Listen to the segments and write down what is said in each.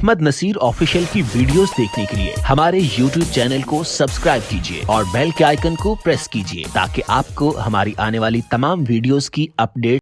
Ahmad Naseer official की videos देखने के लिए हमारे YouTube चैनल को सब्सक्राइब कीजिए और बेल के आइकन को प्रेस कीजिए ताकि आपको हमारी आने वाली तमाम वीडियोस की अपडेट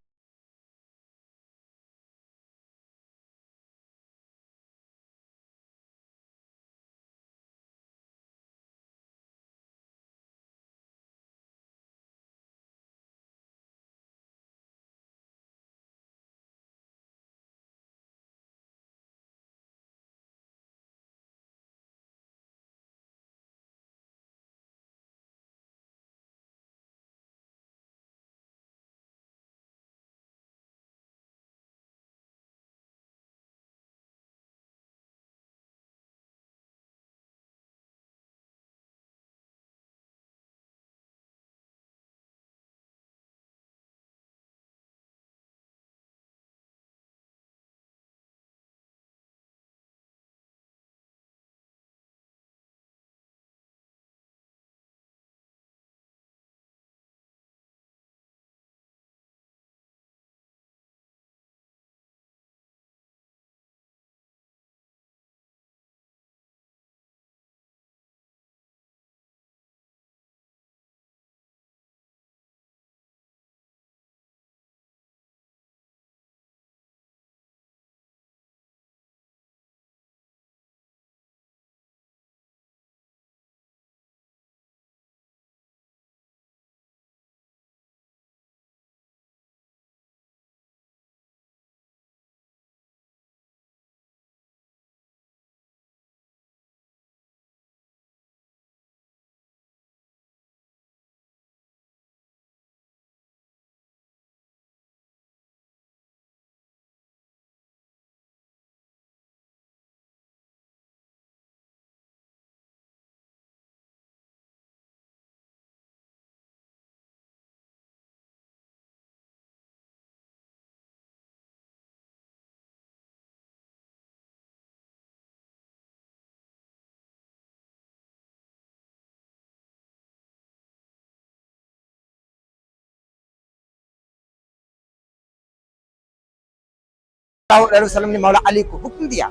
वसल्लम ने मौला अली को हुक्म दिया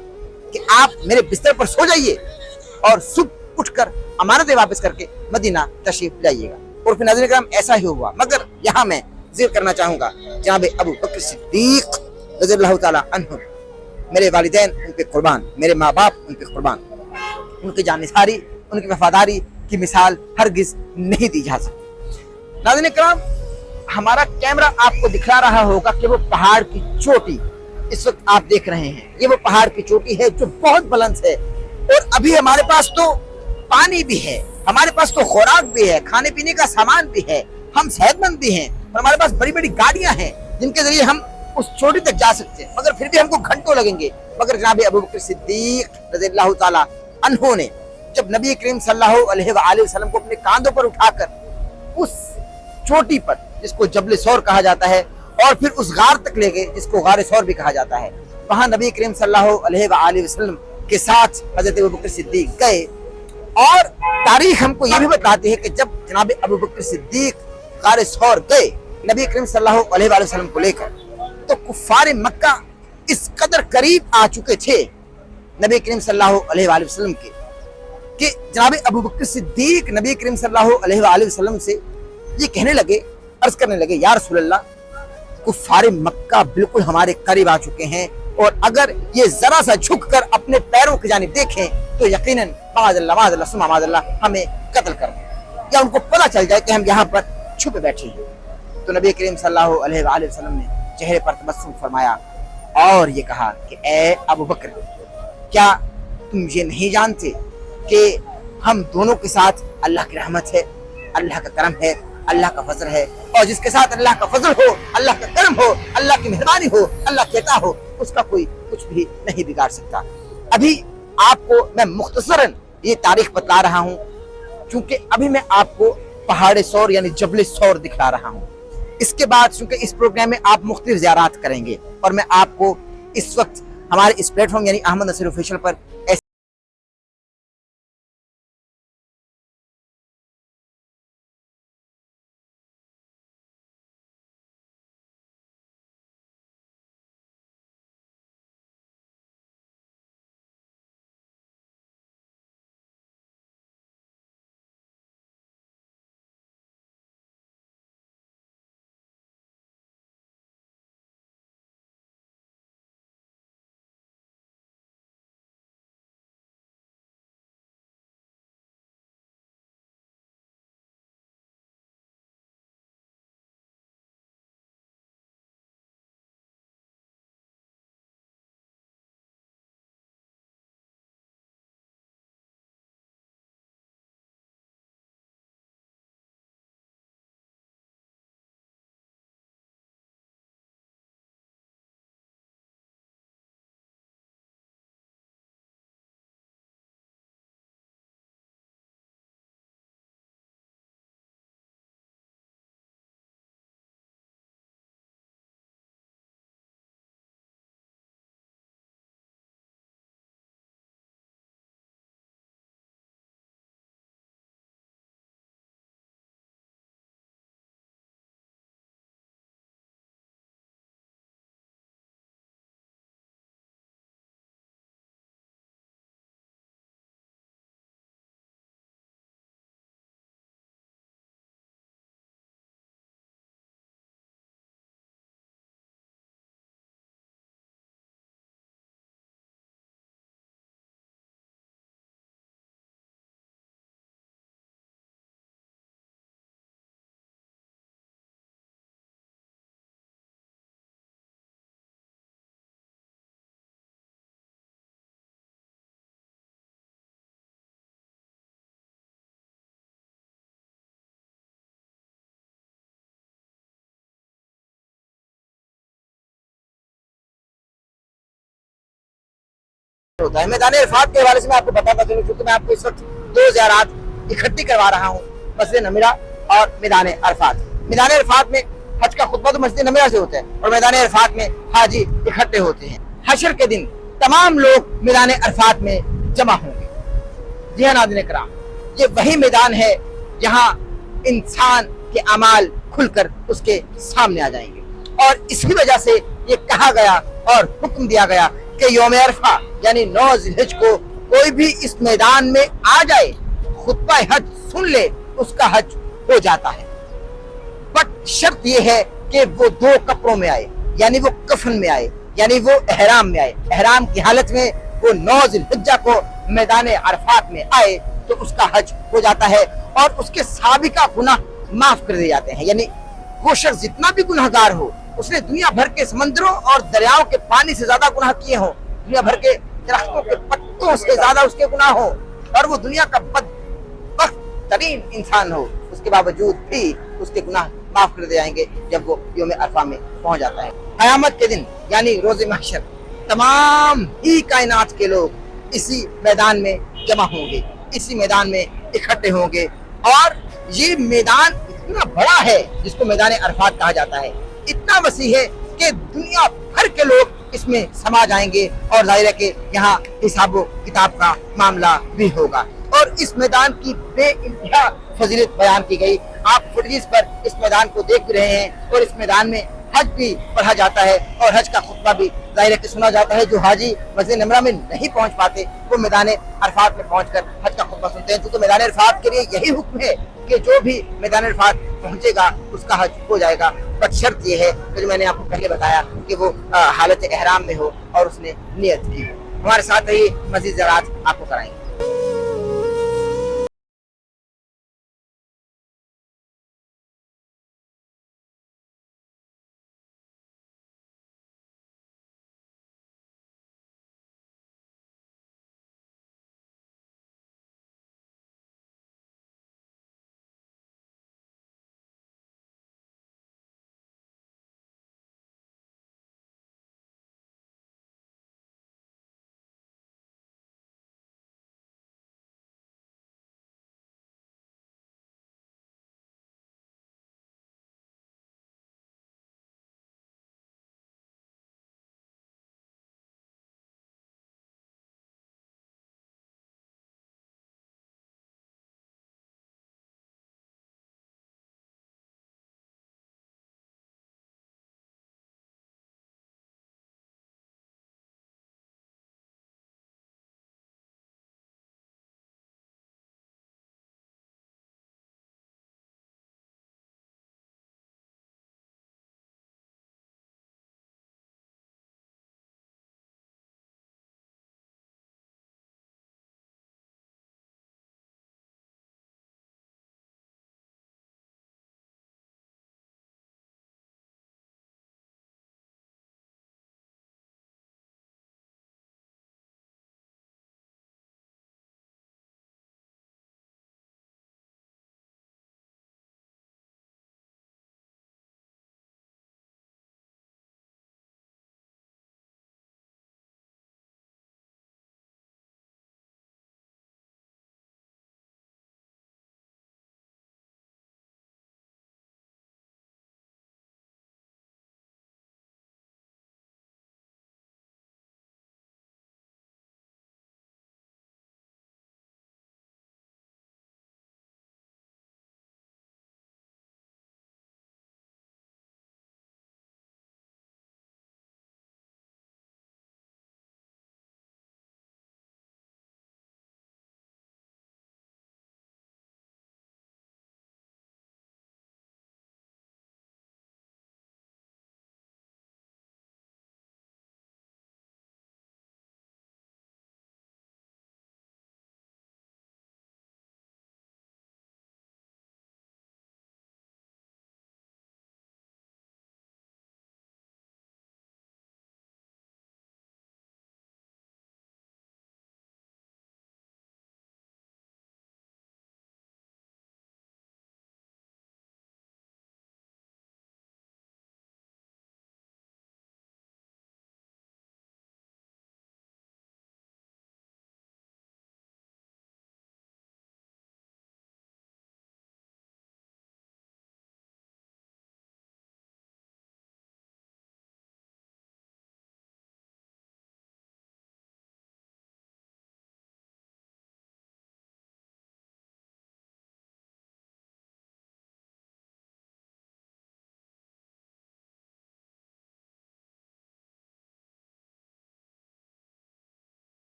कि आप मेरे बिस्तर पर सो जाइए और सुबह उठकर अमानतें वापस करके मदीना तशरीफ लाइएगा। और फिर नाज़रीन किराम ऐसा ही हुआ। मगर यहाँ मैं जिक्र करना चाहूँगा जनाब अबू बकर सिद्दीक रज़ियल्लाहु ताला अन्हु, मेरे वालिदैन उन पे कुर्बान, मेरे माँ बाप उन पे कुर्बान, उनकी जानिसारी, उनकी वफादारी की मिसाल हरगिज नहीं दी जा सकती। नाज़रीन किराम, हमारा कैमरा आपको दिखला रहा होगा कि वो पहाड़ की चोटी इस वक्त आप देख रहे हैं, ये वो पहाड़ की चोटी है जो बहुत बुलंद है। और अभी हमारे पास तो पानी भी है, हमारे पास तो खुराक भी है, खाने पीने का सामान भी है, हम सेहतमंद भी हैं और हमारे पास बड़ी बड़ी गाड़ियां हैं जिनके जरिए हम उस चोटी तक जा सकते हैं। मगर फिर भी हमको घंटों लगेंगे। मगर जनाब अबू बकर सिद्दीक रज़ियल्लाहु ताला अन्हु ने जब नबी करीम सल्लल्लाहु अलैहि वसल्लम को अपने कांधों पर उठाकर उस चोटी पर, जिसको जबल सौर कहा जाता है, और फिर उस गार तक ले गए जिसको गार सौर भी कहा जाता है, वहां नबी करीम सल्लल्लाहु अलैहि वसल्लम के साथ हजरत अबू बकर सिद्दीक गए। और तारीख हमको ये भी बताती है कि जब जनाब अबू बकर सिद्दीक गार सौर गए नबी करीम सल्लल्लाहु अलैहि वसल्लम को लेकर, तो कुफ्फार मक्का इस कदर करीब आ चुके थे नबी करीम सल्लल्लाहु अलैहि वसल्लम के कि जनाब अबू बकर सिद्दीक नबी करीम सल्लल्लाहु अलैहि वसल्लम से ये कहने लगे, अर्ज करने लगे, या रसूल अल्लाह, कुफ्फार मक्का बिल्कुल हमारे करीब आ चुके हैं और अगर ये जरा सा झुककर अपने पैरों की जानिब देखें तो यकीनन माज़अल्लाह हमें कत्ल कर दें, या उनको पता चल जाए कि हम यहाँ पर छुपे बैठे हैं। तो नबी करीम सल्लल्लाहु अलैहि वसल्लम ने चेहरे पर तबस्सुम फरमाया और ये कहा कि ए अबू बकर, क्या तुम ये नहीं जानते कि हम दोनों के साथ अल्लाह की रहमत है, अल्लाह का करम है, अल्लाह का फजल है, और जिसके साथ अल्लाह का फजल हो, अल्लाह का करम हो, अल्लाह की मेहरबानी हो, अल्लाह की अता हो, उसका कोई कुछ भी नहीं बिगाड़ सकता। अभी आपको मैं मुख्तसरन ये तारीख बता रहा हूँ क्योंकि अभी मैं आपको पहाड़ सौर यानी जबल सौर दिखला रहा हूँ। इसके बाद चूंकि इस प्रोग्राम में आप मुख्तलिफ ज़ियारात करेंगे और मैं आपको इस वक्त हमारे इस प्लेटफॉर्म यानी अहमद नसीर ऑफिशियल पर होता है। मैदान अरफात के हवाले से मैं आपको बताता चलूं, क्योंकि मैं आपको इस वक्त दो ज़ियारात इकट्ठी करवा रहा हूँ, मस्जिद नमीरा और मैदान अरफात। मैदान अरफात में हज का खुतबा तो मस्जिद नमीरा से होता है और मैदान अरफात में हाजी इकट्ठे होते हैं। हशर के दिन तमाम लोग मैदान अरफात में जमा होंगे। जी हाँ नाज़रीन किराम, ये वही मैदान है जहाँ इंसान के अमाल खुलकर उसके सामने आ जाएंगे, और इसी वजह से ये कहा गया और हुक्म दिया गया कि यौम अरफा यानी 9 ज़िलहिज को कोई भी इस मैदान में आ जाए, खुतबा हज सुन ले, उसका हज हो जाता है। बट शर्त ये है कि वो 2 कपड़ों में आए, यानी वो कफन में आए, यानी वो एहराम में आए। एहराम की हालत में वो 9 ज़िलहिज्जा को मैदान अरफात में आए तो उसका हज हो जाता है और उसके साबिका गुनाह माफ कर दिए जाते हैं। यानी वो शख्स जितना भी गुनहगार हो, उसने दुनिया भर के समंदरों और दरियाओं के पानी से ज्यादा गुनाह किए हों, दुनिया भर के दरख्तों के पत्तों से ज्यादा उसके गुनाह हो, और वो दुनिया का बदबख्त तरीन इंसान हो, उसके बावजूद भी उसके गुनाह माफ कर दिए जाएंगे जब वो यौम अरफा में पहुंच जाता है। क़यामत के दिन यानी रोज़े महशर तमाम ही कायनात के लोग इसी मैदान में जमा होंगे, इसी मैदान में इकट्ठे होंगे, और ये मैदान इतना बड़ा है जिसको मैदान अरफात कहा जाता है, इतना वसी है कि दुनिया भर के लोग इसमें समा जाएंगे, और जाहिर है कि यहाँ हिसाब किताब का मामला भी होगा। और इस मैदान की बेइंतहा फजीलत बयान की गई। आप फुटेज पर इस मैदान को देख रहे हैं, और इस मैदान में हज भी पढ़ा जाता है और हज का खुतबा भी जाहिर है कि सुना जाता है। जो हाजी मस्जिद नमरा में नहीं पहुंच पाते वो मैदान अरफात में पहुंचकर हज का खुतबा सुनते हैं। तो मैदान अरफात के लिए यही हुक्म है कि जो भी मैदान अरफात पहुंचेगा उसका हज हो जाएगा। बट शर्त ये है कि जो मैंने आपको पहले बताया कि वो हालत एहराम में हो और उसने नियत की हो। हमारे साथ ही मज़ीद ज़रात आपको कराएंगे।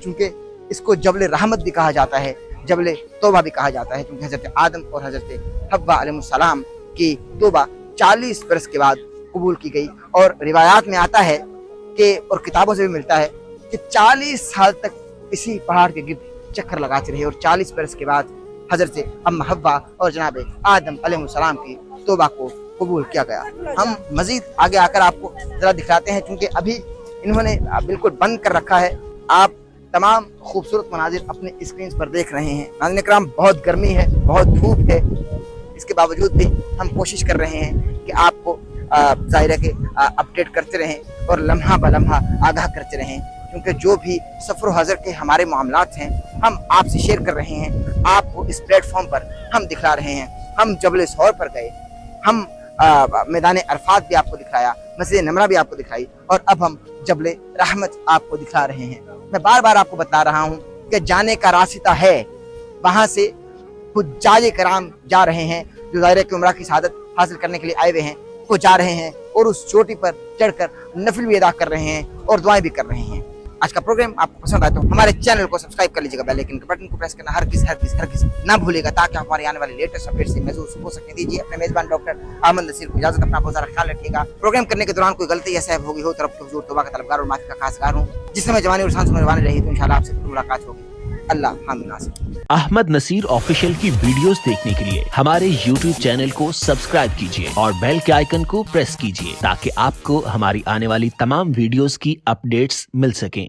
चूँकि इसको जबल रहमत भी कहा जाता है, जबल तौबा भी कहा जाता है, क्योंकि हज़रत आदम और हज़रत हव्वा अलैहिस्सलाम की तौबा 40 बरस के बाद कबूल की गई। और रिवायात में आता है कि, और किताबों से भी मिलता है कि 40 साल तक इसी पहाड़ के गिर्द चक्कर लगाते रहे और 40 बरस के बाद हज़रत अम्मा हव्वा और जनाब आदम अलैहिस्सलाम की तौबा को कबूल किया गया। हम मजीद आगे आकर आपको ज़रा दिखाते हैं, क्योंकि अभी इन्होंने बिल्कुल बंद कर रखा है। आप तमाम खूबसूरत मनाजिर अपने स्क्रीन पर देख रहे हैं। नाज़रीन इकराम, बहुत गर्मी है, बहुत धूप है, इसके बावजूद भी हम कोशिश कर रहे हैं कि आपको ज़ाहिर है कि अपडेट करते रहें और लम्हा ब लम्हा आगाह करते रहें, क्योंकि जो भी सफ़र हज़र के हमारे मामलात हैं हम आपसे शेयर कर रहे हैं, आपको इस प्लेटफॉर्म पर हम दिखला रहे हैं। हम जबल सौर पर गए, हम मैदान अरफात भी आपको दिखाया, मस्जिद नमरा भी आपको दिखाई, और अब हम जबल रहमत आपको दिखा रहे हैं। मैं बार बार आपको बता रहा हूँ कि जाने का रास्ता है, वहाँ से हुज्जाज कराम जा रहे हैं जो ज़ाहिर है कि उम्रा की शहादत हासिल करने के लिए आए हुए हैं, वो जा रहे हैं और उस चोटी पर चढ़कर नफिल भी अदा कर रहे हैं और दुआएं भी कर रहे हैं। आज का प्रोग्राम आपको पसंद आए तो हमारे चैनल को सब्सक्राइब कर लीजिएगा, बेल आइकन के बटन को प्रेस करना हर किस ना भूलेगा, ताकि हमारे आने वाले लेटेस्ट अपडेट से महसूस हो सके। दीजिए अपने मेजबान डॉक्टर अहमद नसीर को इजाजत, अपना बहुत सारा ख्याल रखिएगा। प्रोग्राम करने के दौरान कोई गलती या सहब होगी हो तो रब के हुजूर तौबा का तलबगार और माफी का खासगार हूँ। जिस समय जवानी और सांस में रवानी रही तो इंशाल्लाह आपसे मुलाकात होगी। अल्लाह हामिद नासिर। अहमद नसीर ऑफिशियल की वीडियोस देखने के लिए हमारे YouTube चैनल को सब्सक्राइब कीजिए और बेल के आइकन को प्रेस कीजिए, ताकि आपको हमारी आने वाली तमाम वीडियोस की अपडेट्स मिल सकें।